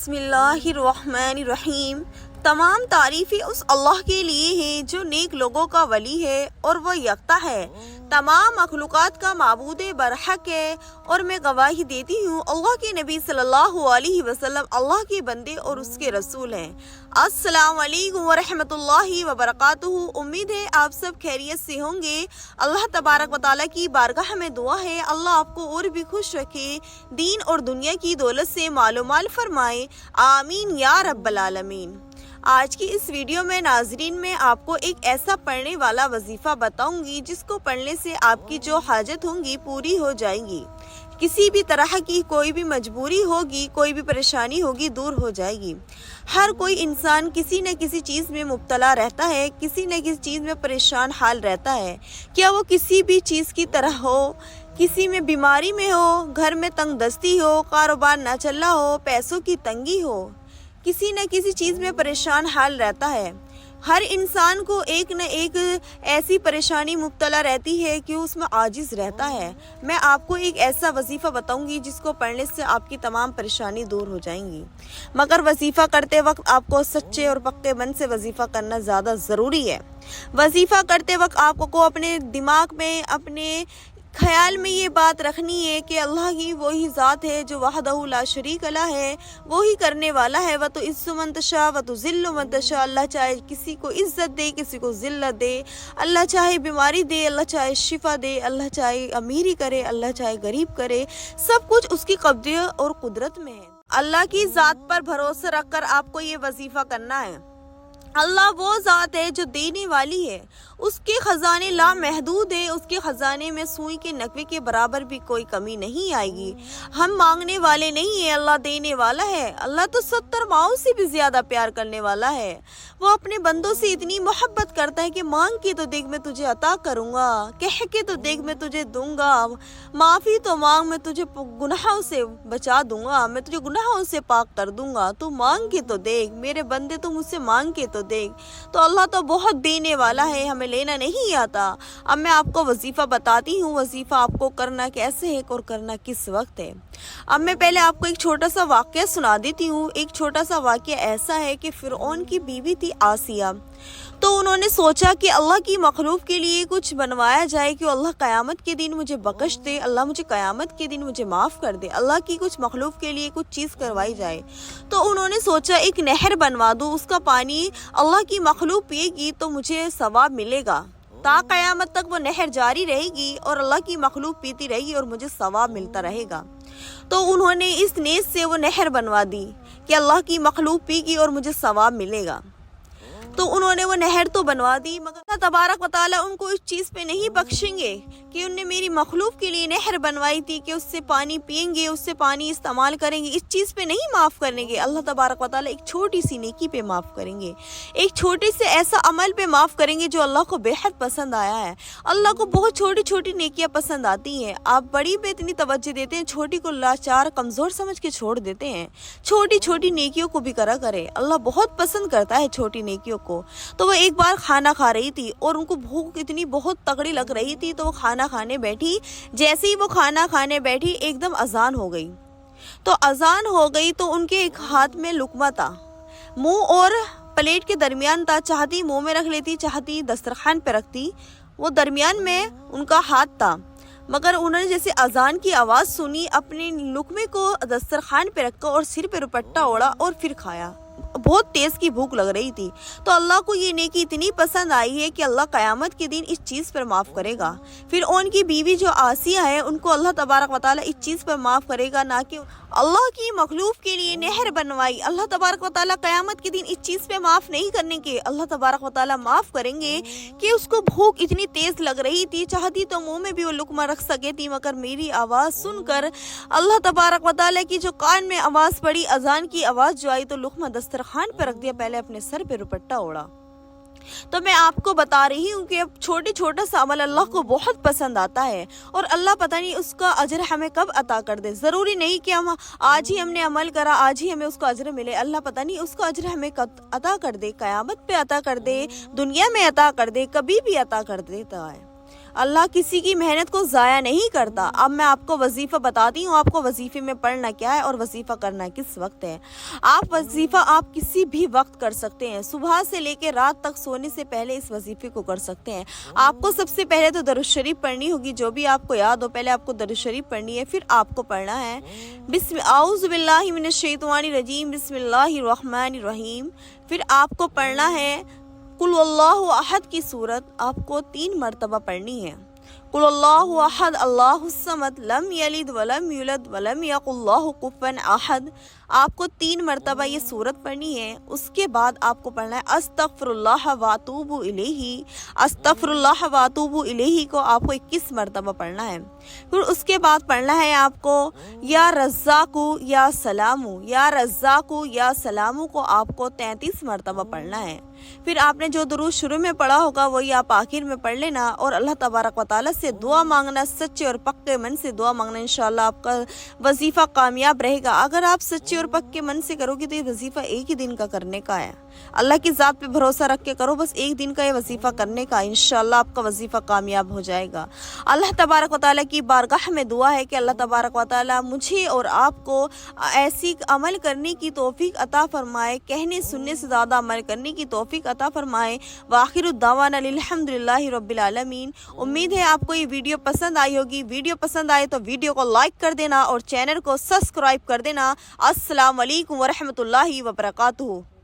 बिस्मिल्लाहिर्रहमानिर्रहीम। तमाम तारीफ़ें उस अल्लाह के लिए हैं जो नेक लोगों का वली है और वह यकता है, तमाम मखलूक़ात का माबूद बरहक है। और मैं गवाही देती हूँ अल्लाह के नबी सल्लल्लाहु अलैहि वसल्लम अल्लाह के बंदे और उसके रसूल हैं। अस्सलामु अलैकुम व रहमतुल्लाहि व बरकातुहू। उम्मीद है आप सब खैरियत से होंगे। अल्लाह तबारक व तआला की बारगाह में दुआ है अल्लाह आपको और भी खुश रखे, दीन और दुनिया की दौलत से मालोमाल फरमाए, आमीन या रब्बल आलमीन। आज की इस वीडियो में नाजरीन में आपको एक ऐसा पढ़ने वाला वजीफ़ा बताऊंगी जिसको पढ़ने से आपकी जो हाजत होंगी पूरी हो जाएंगी। किसी भी तरह की कोई भी मजबूरी होगी, कोई भी परेशानी होगी, दूर हो जाएगी। हर कोई इंसान किसी न किसी चीज़ में मुब्तला रहता है, किसी न किसी चीज़ में परेशान हाल रहता है। क्या वो किसी भी चीज़ की तरह हो, किसी में बीमारी में हो, घर में तंग दस्ती हो, कारोबार ना चल रहा हो, पैसों की तंगी हो, किसी न किसी चीज़ में परेशान हाल रहता है। हर इंसान को एक न एक ऐसी परेशानी मुब्तला रहती है कि उसमें आजिज़ रहता है। मैं आपको एक ऐसा वजीफ़ा बताऊंगी जिसको पढ़ने से आपकी तमाम परेशानी दूर हो जाएंगी। मगर वजीफ़ा करते वक्त आपको सच्चे और पक्के मन से वजीफ़ा करना ज़्यादा ज़रूरी है। वजीफ़ा करते वक्त आपको अपने दिमाग में, अपने ख्याल में ये बात रखनी है कि अल्लाह ही वही ज़ात है जो वहदहू ला शरीक ला है, वही करने वाला है। व तो इज़्ज़ु मन तशा व तो ज़िल्लु मन तशा। अल्लाह चाहे किसी को इज़्ज़त दे, किसी को ज़िल्लत दे। अल्लाह चाहे बीमारी दे, अल्लाह चाहे शिफा दे, अल्लाह चाहे अमीरी करे, अल्लाह चाहे गरीब करे। सब कुछ उसकी कब्ज़े और कुदरत में है। अल्लाह की ज़ात पर भरोसा रख कर आपको ये वजीफ़ा करना है। अल्लाह वो ज़ात है जो देने वाली है, उसके ख़जाने लामहदूद है, उसके ख़जाने में सुई के नकवे के बराबर भी कोई कमी नहीं आएगी। हम मांगने वाले नहीं है, अल्लाह देने वाला है। अल्लाह तो 70 माओं से भी ज़्यादा प्यार करने वाला है। वो अपने बंदों से इतनी मोहब्बत करता है कि मांग के तो देख मैं तुझे अता करूँगा, कह के तो देख मैं तुझे दूंगा, माफ़ी तो मांग मैं तुझे गुनाहों से बचा दूंगा, मैं तुझे गुनाहों से पाक कर दूंगा। तू मांग के तो देख मेरे बंदे, तू मुझसे मांग के तो देख। तो अल्लाह तो बहुत देने वाला है, हमें लेना नहीं आता। अब मैं आपको वजीफ़ा बताती हूँ, वजीफ़ा आपको करना कैसे है और करना किस वक्त है। अब मैं पहले आपको एक छोटा सा वाक़या सुना देती हूँ। एक छोटा सा वाक़या ऐसा है कि फ़िरऔन की बीवी थी आसिया। तो उन्होंने सोचा कि अल्लाह की मखलूक के लिए कुछ बनवाया जाए कि अल्लाह क़यामत के दिन मुझे बख्श दे, अल्लाह मुझे क़यामत के दिन मुझे माफ़ कर दे। अल्लाह की कुछ मखलूक के लिए कुछ चीज़ करवाई जाए। तो उन्होंने सोचा एक नहर बनवा दूँ, उसका पानी अल्लाह की मखलूक पिएगी तो मुझे सवाब मिलेगा। ता क़यामत तक वो नहर जारी रहेगी और अल्लाह की मखलूक पीती रहेगी और मुझे सवाब मिलता रहेगा। तो उन्होंने इस नीयत से वो नहर बनवा दी कि अल्लाह की मखलूक पीगी और मुझे सवाब मिलेगा। तो उन्होंने वो नहर तो बनवा दी, मगर अल्लाह तबारक व तआला उनको इस चीज़ पे नहीं बख्शेंगे कि उनने मेरी मखलूक के लिए नहर बनवाई थी कि उससे पानी पिएंगे, उससे पानी इस्तेमाल करेंगे। इस चीज़ पे नहीं माफ़ करेंगे। अल्लाह तबारक व तआला एक छोटी सी नेकी पे माफ़ करेंगे, एक छोटे से ऐसा अमल पे माफ़ करेंगे जो अल्लाह को बेहद पसंद आया है। अल्लाह को बहुत छोटी छोटी नेकियां पसंद आती हैं। आप बड़ी पे इतनी तवज्जो देते हैं, छोटी को लाचार कमज़ोर समझ के छोड़ देते हैं। छोटी छोटी नेकियों को भी करा करें, अल्लाह बहुत पसंद करता है छोटी नेकियों को। तो वो एक बार खाना खा रही थी और उनको भूख इतनी बहुत तगड़ी लग रही थी, तो वो खाना खाने बैठी। जैसे ही वो खाना खाने बैठी एकदम अजान हो गई। तो अजान हो गई तो उनके एक हाथ में लुकमा था, मुंह और प्लेट के दरमियान था। चाहती मुंह में रख लेती, चाहती दस्तरखान पे रखती, वो दरमियान में उनका हाथ था। मगर उन्होंने जैसे अजान की आवाज़ सुनी, अपने लुकमे को दस्तरखान पे रखा और सिर पे दुपट्टा ओढ़ा और फिर खाया। बहुत तेज़ की भूख लग रही थी। तो अल्लाह को ये नेकी इतनी पसंद आई है कि अल्लाह क़यामत के दिन इस चीज़ पर माफ़ करेगा। फिर उनकी बीवी जो आसिया है उनको अल्लाह तबारक व तआला इस चीज़ पर माफ़ करेगा, ना कि अल्लाह की मखलूक के लिए नहर बनवाई। अल्लाह तबारक व तआला क़यामत के दिन इस चीज़ पे माफ़ नहीं करने के, अल्लाह तबारक व तआला माफ़ करेंगे कि उसको भूख इतनी तेज़ लग रही थी, चाहती तो मुँह में भी वो लुकमा रख सके थी, मगर मेरी आवाज़ सुनकर अल्लाह तबारक व तआला की जो कान में आवाज़ पड़ी, अजान की आवाज़ जो आई, तो लुकमा दस्तरखान पे रख दिया, पहले अपने सर पे दुपट्टा ओढ़ा। तो मैं आपको बता रही हूँ कि अब छोटा सा अमल अल्लाह को बहुत पसंद आता है और अल्लाह पता नहीं उसका अजर हमें कब अता कर दे। ज़रूरी नहीं कि हम आज ही हमने अमल करा आज ही हमें उसका अजर मिले। अल्लाह पता नहीं उसका अजर हमें कब अता कर दे, क़यामत पे अता कर दे, दुनिया में अता कर दे, कभी भी अता कर देता है। اللہ کسی کی محنت کو ضائع نہیں کرتا۔ اب میں آپ کو وظیفہ بتاتی ہوں، آپ کو وظیفے میں پڑھنا کیا ہے اور وظیفہ کرنا کس وقت ہے۔ وظیفہ آپ کسی بھی وقت کر سکتے ہیں، صبح سے لے کے رات تک سونے سے پہلے اس وظیفے کو کر سکتے ہیں۔ آپ کو سب سے پہلے تو درود شریف پڑھنی ہوگی، جو بھی آپ کو یاد ہو پہلے آپ کو درود شریف پڑھنی ہے، پھر آپ کو پڑھنا ہے اعوذ باللہ من الشیطان الرجیم بسم اللہ الرحمن الرحیم۔ پھر آپ کو پڑھنا ہے قل اللہ احد کی سورت، آپ کو 3 مرتبہ پڑھنی ہے۔ قل اللہ احد اللہ الصمد لم یلد ولم یولد ولم یکن لہ کفوا احد، آپ کو 3 مرتبہ یہ سورت پڑھنی ہے۔ اس کے بعد آپ کو پڑھنا ہے استغفر اللہ واتوب الیہ، استغفر اللہ واتوب الیہ کو آپ کو 21 مرتبہ پڑھنا ہے۔ پھر اس کے بعد پڑھنا ہے آپ کو یا رزاقو یا سلامو، یا رزاقو یا سلامو کو آپ کو 33 مرتبہ پڑھنا ہے۔ پھر آپ نے جو درود شروع میں پڑھا ہوگا وہی آپ آخر میں پڑھ لینا، اور اللہ تبارک و تعالیٰ سے دعا مانگنا، سچے اور پکے من سے دعا مانگنا، انشاءاللہ آپ کا وظیفہ کامیاب رہے گا۔ اگر آپ سچے اور پکے من سے کرو گے تو یہ وظیفہ ایک ہی دن کا کرنے کا ہے، اللہ کی ذات پہ بھروسہ رکھ کے کرو، بس ایک دن کا یہ وظیفہ کرنے کا، انشاءاللہ آپ کا وظیفہ کامیاب ہو جائے گا۔ اللہ تبارک و تعالیٰ کی بارگاہ میں دعا ہے کہ اللہ تبارک و تعالیٰ مجھے اور آپ کو ایسی عمل کرنے کی توفیق عطا فرمائے، کہنے سننے سے زیادہ عمل کرنے کی توفیق عطا فرمائے۔ وآخر الدعوانا الحمدللہ رب العالمین۔ امید ہے آپ کو یہ ویڈیو پسند آئی ہوگی، ویڈیو پسند آئے تو ویڈیو کو لائک کر دینا اور چینل کو سبسکرائب کر دینا۔ السلام علیکم ورحمۃ اللہ وبرکاتہ۔